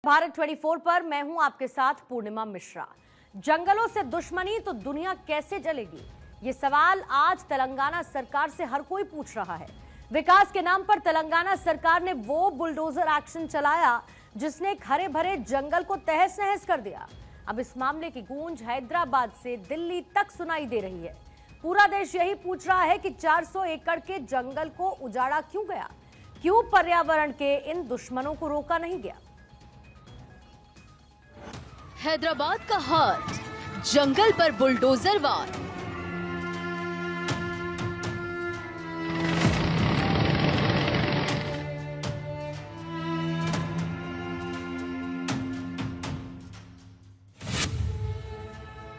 भारत 24 पर मैं हूं आपके साथ पूर्णिमा मिश्रा। जंगलों से दुश्मनी तो दुनिया कैसे जलेगी, ये सवाल आज तेलंगाना सरकार से हर कोई पूछ रहा है। विकास के नाम पर तेलंगाना सरकार ने वो बुलडोजर एक्शन चलाया जिसने एक हरे भरे जंगल को तहस नहस कर दिया। अब इस मामले की गूंज हैदराबाद से दिल्ली तक सुनाई दे रही है। पूरा देश यही पूछ रहा है कि 400 एकड़ के जंगल को उजाड़ा क्यों गया, क्यों पर्यावरण के इन दुश्मनों को रोका नहीं गया। हैदराबाद का हार्ट, जंगल पर बुलडोजर वार।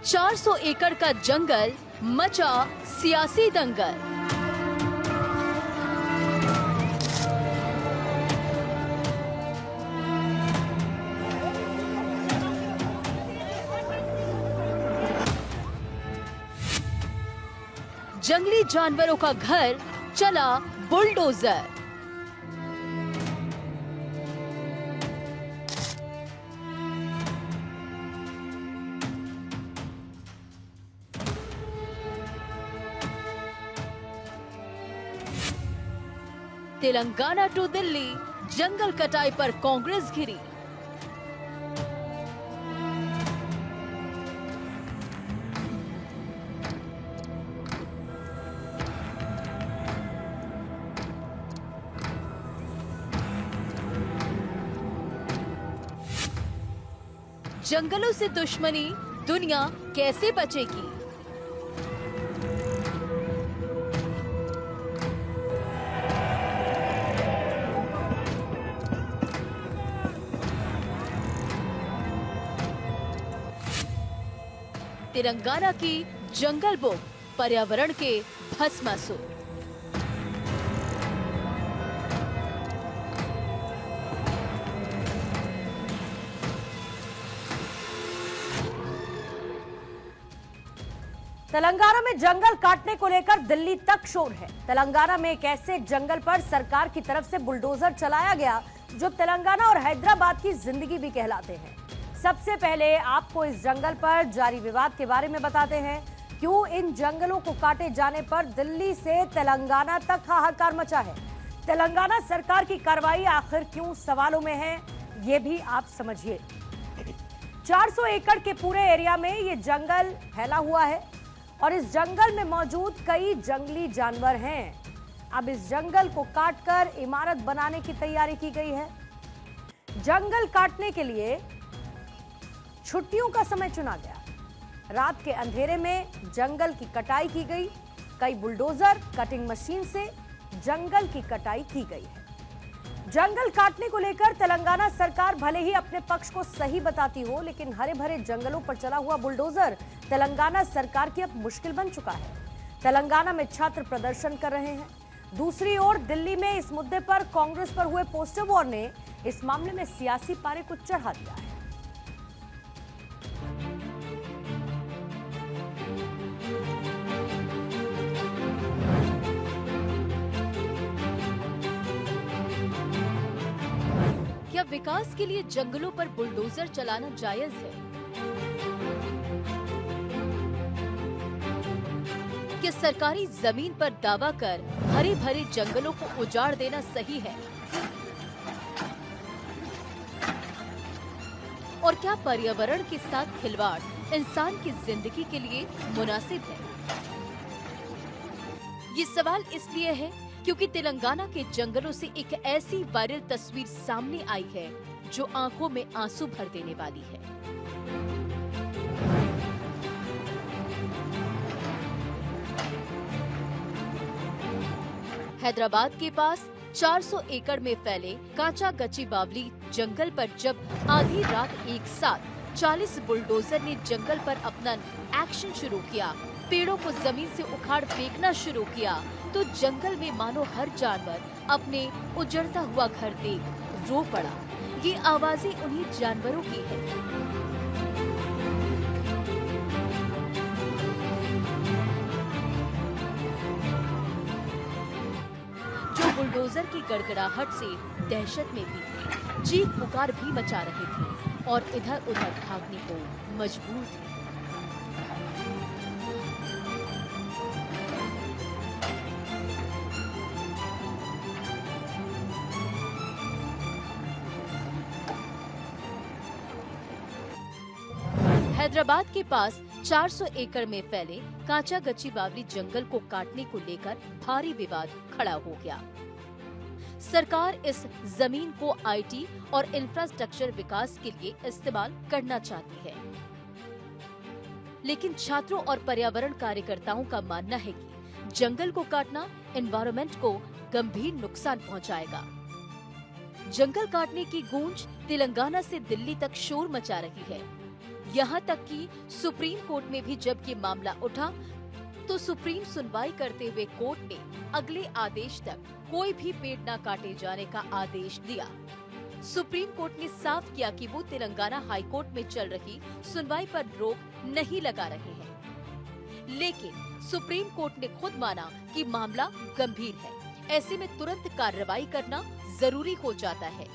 ,400 एकड़ का जंगल मचा सियासी दंगल। जंगली जानवरों का घर चला बुलडोजर। तेलंगाना टू दिल्ली, जंगल कटाई पर कांग्रेस घिरी। जंगलों से दुश्मनी दुनिया कैसे बचेगी। तेलंगाना की जंगल बुक पर्यावरण के भस्मासुर। तेलंगाना में जंगल काटने को लेकर दिल्ली तक शोर है। तेलंगाना में एक ऐसे जंगल पर सरकार की तरफ से बुलडोजर चलाया गया जो तेलंगाना और हैदराबाद की जिंदगी भी कहलाते हैं। सबसे पहले आपको इस जंगल पर जारी विवाद के बारे में बताते हैं। क्यों इन जंगलों को काटे जाने पर दिल्ली से तेलंगाना तक हाहाकार मचा है। तेलंगाना सरकार की कार्रवाई आखिर क्यों सवालों में है, ये भी आप समझिए। 400 एकड़ के पूरे एरिया में ये जंगल फैला हुआ है और इस जंगल में मौजूद कई जंगली जानवर हैं। अब इस जंगल को काटकर इमारत बनाने की तैयारी की गई है। जंगल काटने के लिए छुट्टियों का समय चुना गया। रात के अंधेरे में जंगल की कटाई की गई। कई बुलडोजर कटिंग मशीन से जंगल की कटाई की गई है। जंगल काटने को लेकर तेलंगाना सरकार भले ही अपने पक्ष को सही बताती हो, लेकिन हरे भरे जंगलों पर चला हुआ बुलडोजर तेलंगाना सरकार की अब मुश्किल बन चुका है। तेलंगाना में छात्र प्रदर्शन कर रहे हैं। दूसरी ओर दिल्ली में इस मुद्दे पर कांग्रेस पर हुए पोस्टर वॉर ने इस मामले में सियासी पारे को चढ़ा दिया है। क्या विकास के लिए जंगलों पर बुलडोजर चलाना जायज है? क्या सरकारी जमीन पर दावा कर हरे भरे जंगलों को उजाड़ देना सही है? और क्या पर्यावरण के साथ खिलवाड़ इंसान की जिंदगी के लिए मुनासिब है? ये सवाल इसलिए है क्योंकि तेलंगाना के जंगलों से एक ऐसी वायरल तस्वीर सामने आई है जो आंखों में आंसू भर देने वाली है। हैदराबाद के पास 400 एकड़ में फैले काचा गची बावली जंगल पर जब आधी रात एक साथ 40 बुलडोजर ने जंगल पर अपना एक्शन शुरू किया, पेड़ों को जमीन से उखाड़ फेंकना शुरू किया, तो जंगल में मानो हर जानवर अपने उजड़ता हुआ घर देख रो पड़ा। ये आवाजें उन्हीं जानवरों की है जो बुलडोजर की गड़गड़ाहट से दहशत में भी थे। चीख पुकार भी मचा रहे थे और इधर उधर भागने को मजबूर थे। हैदराबाद के पास 400 एकड़ में फैले कांचा गची बावली जंगल को काटने को लेकर भारी विवाद खड़ा हो गया। सरकार इस जमीन को आईटी और इंफ्रास्ट्रक्चर विकास के लिए इस्तेमाल करना चाहती है, लेकिन छात्रों और पर्यावरण कार्यकर्ताओं का मानना है कि जंगल को काटना एनवायरनमेंट को गंभीर नुकसान पहुंचाएगा। जंगल काटने की गूंज तेलंगाना से दिल्ली तक शोर मचा रही है। यहाँ तक कि सुप्रीम कोर्ट में भी जब ये मामला उठा तो सुप्रीम सुनवाई करते हुए कोर्ट ने अगले आदेश तक कोई भी पेड़ न काटे जाने का आदेश दिया। सुप्रीम कोर्ट ने साफ किया कि वो तेलंगाना हाई कोर्ट में चल रही सुनवाई पर रोक नहीं लगा रहे हैं, लेकिन सुप्रीम कोर्ट ने खुद माना कि मामला गंभीर है, ऐसे में तुरंत कार्रवाई करना जरूरी हो जाता है।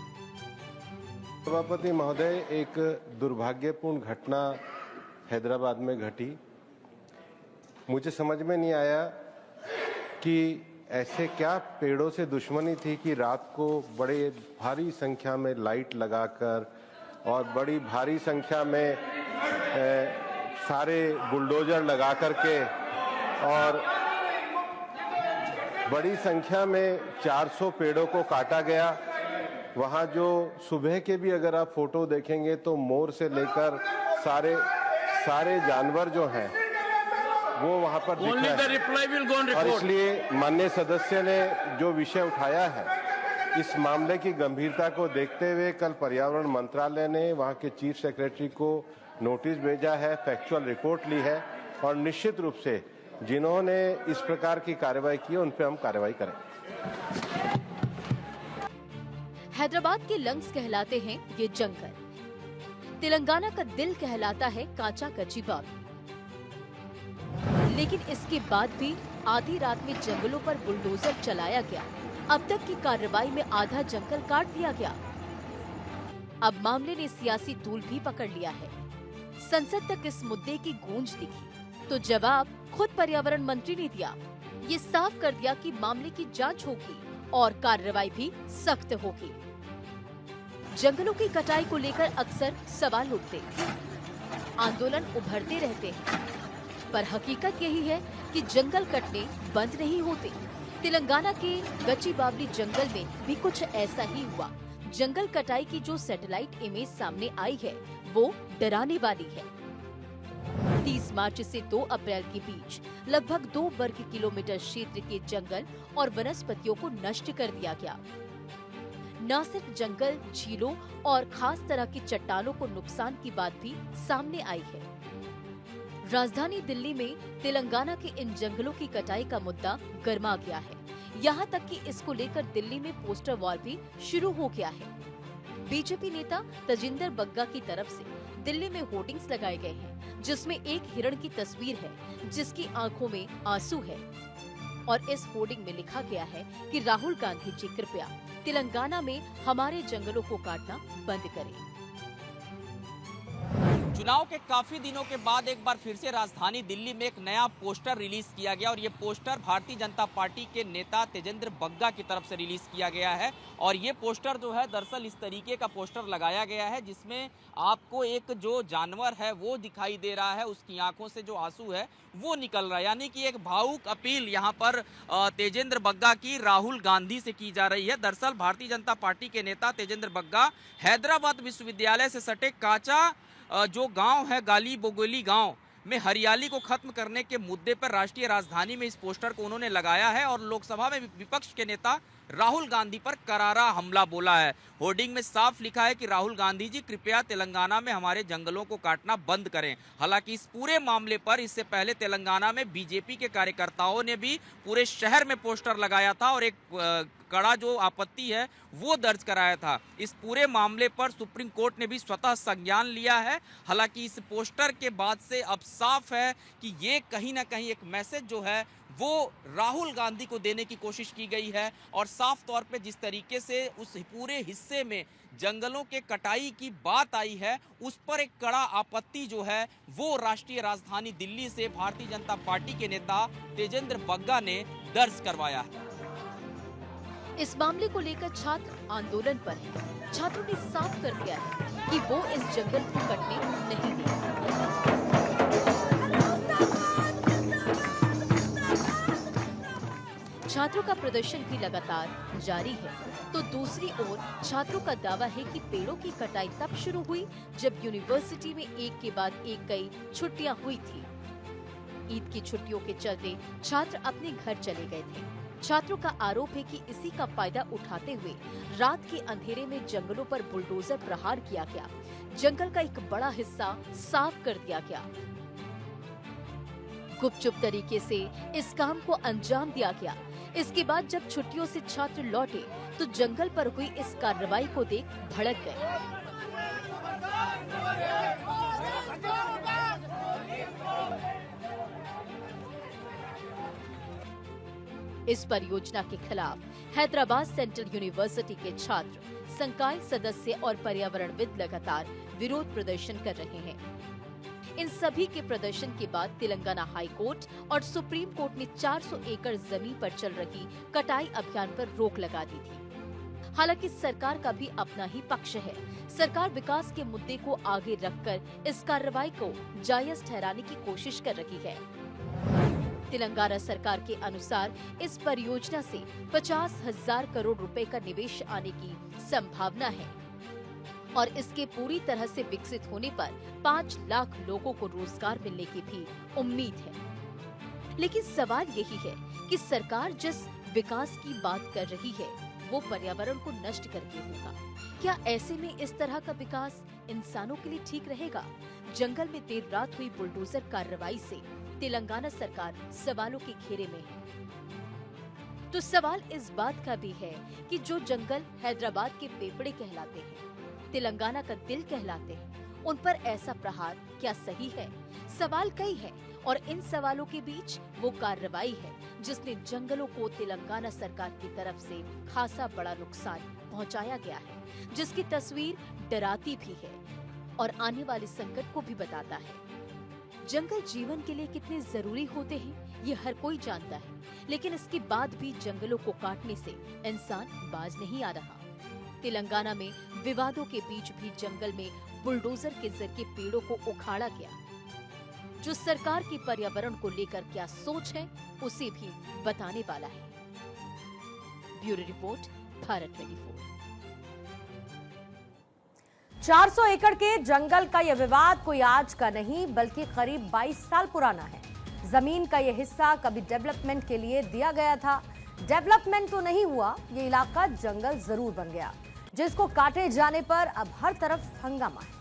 सभापति महोदय, एक दुर्भाग्यपूर्ण घटना हैदराबाद में घटी। मुझे समझ में नहीं आया कि ऐसे क्या पेड़ों से दुश्मनी थी कि रात को बड़े भारी संख्या में लाइट लगाकर और बड़ी भारी संख्या में सारे बुलडोजर लगा करके और बड़ी संख्या में 400 पेड़ों को काटा गया। वहाँ जो सुबह के भी अगर आप फोटो देखेंगे तो मोर से लेकर सारे जानवर जो हैं वो वहाँ पर दिख रहे हैं। और इसलिए माननीय सदस्य ने जो विषय उठाया है, इस मामले की गंभीरता को देखते हुए कल पर्यावरण मंत्रालय ने वहाँ के चीफ सेक्रेटरी को नोटिस भेजा है, फैक्चुअल रिपोर्ट ली है और निश्चित रूप से जिन्होंने इस प्रकार की कार्रवाई की उन पर हम कार्रवाई करें। हैदराबाद के लंग्स कहलाते हैं ये जंगल, तेलंगाना का दिल कहलाता है कांचा गची बावली। लेकिन इसके बाद भी आधी रात में जंगलों पर बुलडोजर चलाया गया। अब तक की कार्रवाई में आधा जंगल काट दिया गया। अब मामले ने सियासी तूल भी पकड़ लिया है। संसद तक इस मुद्दे की गूंज दिखी तो जवाब खुद पर्यावरण मंत्री ने दिया। ये साफ कर दिया कि मामले की जांच होगी और कार्रवाई भी सख्त होगी। जंगलों की कटाई को लेकर अक्सर सवाल उठते हैं, आंदोलन उभरते रहते हैं, पर हकीकत यही है कि जंगल कटने बंद नहीं होते। तेलंगाना के गची बावली जंगल में भी कुछ ऐसा ही हुआ। जंगल कटाई की जो सैटेलाइट इमेज सामने आई है वो डराने वाली है। 30 मार्च से 2 अप्रैल के बीच लगभग 2 वर्ग किलोमीटर क्षेत्र के जंगल और वनस्पतियों को नष्ट कर दिया गया। न सिर्फ जंगल, झीलों और खास तरह की चट्टानों को नुकसान की बात भी सामने आई है। राजधानी दिल्ली में तेलंगाना के इन जंगलों की कटाई का मुद्दा गर्मा गया है। यहाँ तक कि इसको लेकर दिल्ली में पोस्टर वॉर भी शुरू हो गया है। बीजेपी नेता तजिंदर बग्गा की तरफ से दिल्ली में होर्डिंग्स लगाए गए हैं, जिसमें एक हिरण की तस्वीर है जिसकी आंखों में आंसू है और इस होर्डिंग में लिखा गया है कि राहुल गांधी जी कृपया तेलंगाना में हमारे जंगलों को काटना बंद करें। चुनाव के काफी दिनों के बाद एक बार फिर से राजधानी दिल्ली में एक नया पोस्टर रिलीज किया गया और ये पोस्टर भारतीय जनता पार्टी के नेता तेजेंद्र बग्गा की तरफ से रिलीज किया गया है। और ये पोस्टर जो है दरअसल इस तरीके का पोस्टर लगाया गया है जिसमें आपको एक जो जानवर है वो दिखाई दे रहा है, उसकी आंखों से जो आंसू है वो निकल रहा है, यानी कि एक भावुक अपील यहाँ पर तेजेंद्र बग्गा की राहुल गांधी से की जा रही है। दरअसल भारतीय जनता पार्टी के नेता तेजेंद्र बग्गा हैदराबाद विश्वविद्यालय से सटे काचा जो गांव है गाली बोगोली गांव में हरियाली को खत्म करने के मुद्दे पर राष्ट्रीय राजधानी में इस पोस्टर को उन्होंने लगाया है और लोकसभा में विपक्ष के नेता राहुल गांधी पर करारा हमला बोला है। होर्डिंग में साफ लिखा है कि राहुल गांधी जी कृपया तेलंगाना में हमारे जंगलों को काटना बंद करें। हालांकि इस पूरे मामले पर इससे पहले तेलंगाना में बीजेपी के कार्यकर्ताओं ने भी पूरे शहर में पोस्टर लगाया था और एक कड़ा जो आपत्ति है वो दर्ज कराया था। इस पूरे मामले पर सुप्रीम कोर्ट ने भी स्वतः संज्ञान लिया है। हालांकि इस पोस्टर के बाद से अब साफ है कि ये कहीं ना कहीं एक मैसेज जो है वो राहुल गांधी को देने की कोशिश की गई है। और साफ तौर पे जिस तरीके से उस पूरे हिस्से में जंगलों के कटाई की बात आई है, उस पर एक कड़ा आपत्ति जो है वो राष्ट्रीय राजधानी दिल्ली से भारतीय जनता पार्टी के नेता तेजेंद्र बग्गा ने दर्ज करवाया है। इस मामले को लेकर छात्र आंदोलन पर हैं। छात्रों ने साफ कर दिया है कि वो इस जंगल को कटने नहीं देंगे। छात्रों का प्रदर्शन भी लगातार जारी है, तो दूसरी ओर छात्रों का दावा है कि पेड़ों की कटाई तब शुरू हुई जब यूनिवर्सिटी में एक के बाद एक कई छुट्टियां हुई थी। ईद की छुट्टियों के चलते छात्र अपने घर चले गए थे। छात्रों का आरोप है कि इसी का फायदा उठाते हुए रात के अंधेरे में जंगलों पर बुलडोजर प्रहार किया गया। जंगल का एक बड़ा हिस्सा साफ कर दिया गया। गुपचुप तरीके से इस काम को अंजाम दिया गया। इसके बाद जब छुट्टियों से छात्र लौटे तो जंगल पर हुई इस कार्रवाई को देख भड़क गए। इस परियोजना के खिलाफ हैदराबाद सेंट्रल यूनिवर्सिटी के छात्र, संकाय सदस्य और पर्यावरणविद लगातार विरोध प्रदर्शन कर रहे हैं। इन सभी के प्रदर्शन के बाद तेलंगाना हाई कोर्ट और सुप्रीम कोर्ट ने 400 एकड़ जमीन पर चल रही कटाई अभियान पर रोक लगा दी थी। हालांकि सरकार का भी अपना ही पक्ष है। सरकार विकास के मुद्दे को आगे रखकर इस कार्रवाई को जायज ठहराने की कोशिश कर रही है। तेलंगाना सरकार के अनुसार इस परियोजना से 50,000 करोड़ रुपए का निवेश आने की संभावना है और इसके पूरी तरह से विकसित होने पर 5 लाख लोगों को रोजगार मिलने की भी उम्मीद है। लेकिन सवाल यही है कि सरकार जिस विकास की बात कर रही है वो पर्यावरण को नष्ट करके होगा। क्या ऐसे में इस तरह का विकास इंसानों के लिए ठीक रहेगा? जंगल में देर रात हुई बुलडोजर कार्रवाई से तेलंगाना सरकार सवालों के घेरे में है। तो सवाल इस बात का भी है कि जो जंगल हैदराबाद के फेफड़े कहलाते हैं, तेलंगाना का दिल कहलाते हैं, उन पर ऐसा प्रहार क्या सही है? सवाल कई हैं और इन सवालों के बीच वो कार्रवाई है जिसने जंगलों को तेलंगाना सरकार की तरफ से खासा बड़ा नुकसान पहुंचाया गया है, जिसकी तस्वीर डराती भी है और आने वाले संकट को भी बताता है। जंगल जीवन के लिए कितने जरूरी होते हैं ये हर कोई जानता है, लेकिन इसके बाद भी जंगलों को काटने से इंसान बाज नहीं आ रहा। तेलंगाना में विवादों के बीच भी जंगल में बुलडोजर के जरिए पेड़ों को उखाड़ा गया, जो सरकार की पर्यावरण को लेकर क्या सोच है उसे भी बताने वाला है। Bureau report, Bharat 24। 400 एकड़ के जंगल का यह विवाद कोई आज का नहीं बल्कि करीब 22 साल पुराना है। जमीन का यह हिस्सा कभी डेवलपमेंट के लिए दिया गया था। डेवलपमेंट तो नहीं हुआ, ये इलाका जंगल जरूर बन गया, जिसको काटे जाने पर अब हर तरफ हंगामा है।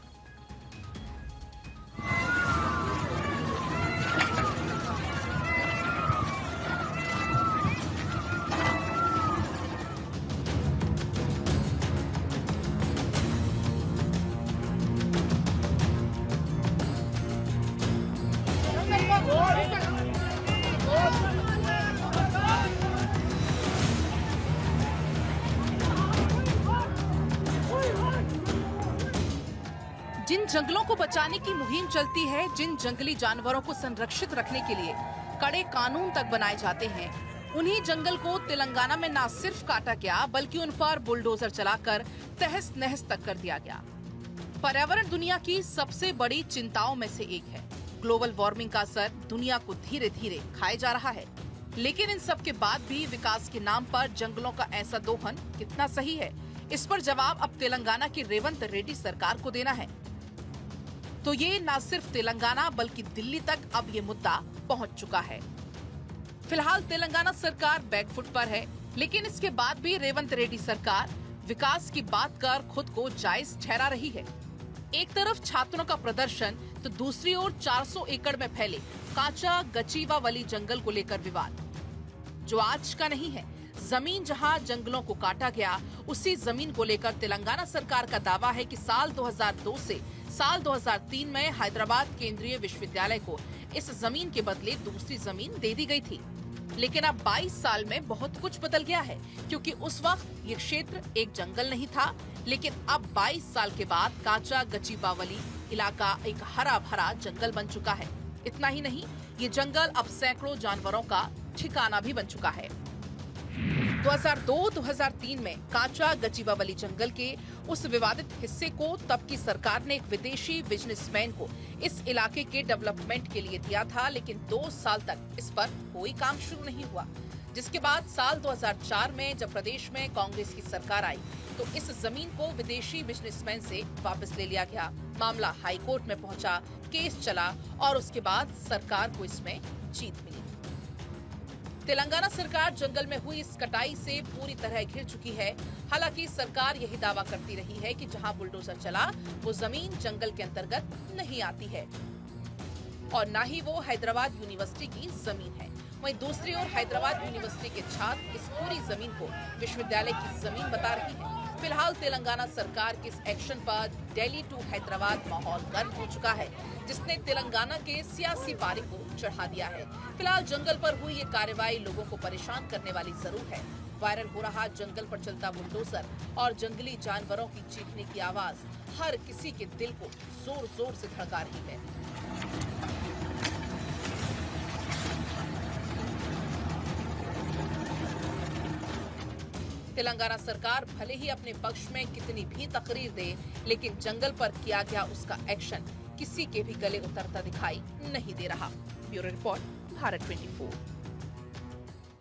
जिन जंगलों को बचाने की मुहिम चलती है, जिन जंगली जानवरों को संरक्षित रखने के लिए कड़े कानून तक बनाए जाते हैं, उन्हीं जंगल को तेलंगाना में न सिर्फ काटा गया बल्कि उन पर बुलडोजर चलाकर तहस नहस तक कर दिया गया। पर्यावरण दुनिया की सबसे बड़ी चिंताओं में से एक है। ग्लोबल वार्मिंग का असर दुनिया को धीरे धीरे खाए जा रहा है, लेकिन इन सब के बाद भी विकास के नाम पर जंगलों का ऐसा दोहन कितना सही है, इस पर जवाब अब तेलंगाना की रेवंत रेड्डी सरकार को देना है। तो ये न सिर्फ तेलंगाना बल्कि दिल्ली तक अब ये मुद्दा पहुंच चुका है। फिलहाल तेलंगाना सरकार बैकफुट पर है, लेकिन इसके बाद भी रेवंत रेड्डी सरकार विकास की बात कर खुद को जायज ठहरा रही है। एक तरफ छात्रों का प्रदर्शन तो दूसरी ओर 400 एकड़ में फैले काचा गचीवावली जंगल को लेकर विवाद, जो आज का नहीं है। जमीन जहां जंगलों को काटा गया, उसी जमीन को लेकर तेलंगाना सरकार का दावा है कि साल 2002 से साल 2003 में हैदराबाद केंद्रीय विश्वविद्यालय को इस जमीन के बदले दूसरी जमीन दे दी गई थी। लेकिन अब 22 साल में बहुत कुछ बदल गया है, क्योंकि उस वक्त ये क्षेत्र एक जंगल नहीं था, लेकिन अब 22 साल के बाद काचा गचीबावली इलाका एक हरा भरा जंगल बन चुका है। इतना ही नहीं, ये जंगल अब सैकड़ों जानवरों का ठिकाना भी बन चुका है। 2002-2003 में काचा गचीबावली जंगल के उस विवादित हिस्से को तब की सरकार ने एक विदेशी बिजनेसमैन को इस इलाके के डेवलपमेंट के लिए दिया था, लेकिन 2 साल तक इस पर कोई काम शुरू नहीं हुआ। जिसके बाद साल 2004 में जब प्रदेश में कांग्रेस की सरकार आई तो इस जमीन को विदेशी बिजनेसमैन से वापस ले लिया गया। मामला हाई कोर्ट में पहुंचा, केस चला और उसके बाद सरकार को इसमें जीत मिली। तेलंगाना सरकार जंगल में हुई इस कटाई से पूरी तरह घिर चुकी है। हालांकि सरकार यही दावा करती रही है कि जहां बुलडोजर चला वो जमीन जंगल के अंतर्गत नहीं आती है और न ही वो हैदराबाद यूनिवर्सिटी की जमीन है। वहीं दूसरी ओर हैदराबाद यूनिवर्सिटी के छात्र इस पूरी जमीन को विश्वविद्यालय की जमीन बता रही है। फिलहाल तेलंगाना सरकार के इस एक्शन पर दिल्ली टू हैदराबाद माहौल गर्म हो चुका है, जिसने तेलंगाना के सियासी पारी को चढ़ा दिया है। फिलहाल जंगल पर हुई ये कार्रवाई लोगों को परेशान करने वाली जरूर है। वायरल हो रहा जंगल पर चलता बुलडोजर और जंगली जानवरों की चीखने की आवाज हर किसी के दिल को जोर जोर से धड़का रही है। तेलंगाना सरकार भले ही अपने पक्ष में कितनी भी तकरीर दे, लेकिन जंगल पर किया गया उसका एक्शन किसी के भी गले उतरता दिखाई नहीं दे रहा। Bureau report, Bharat 24।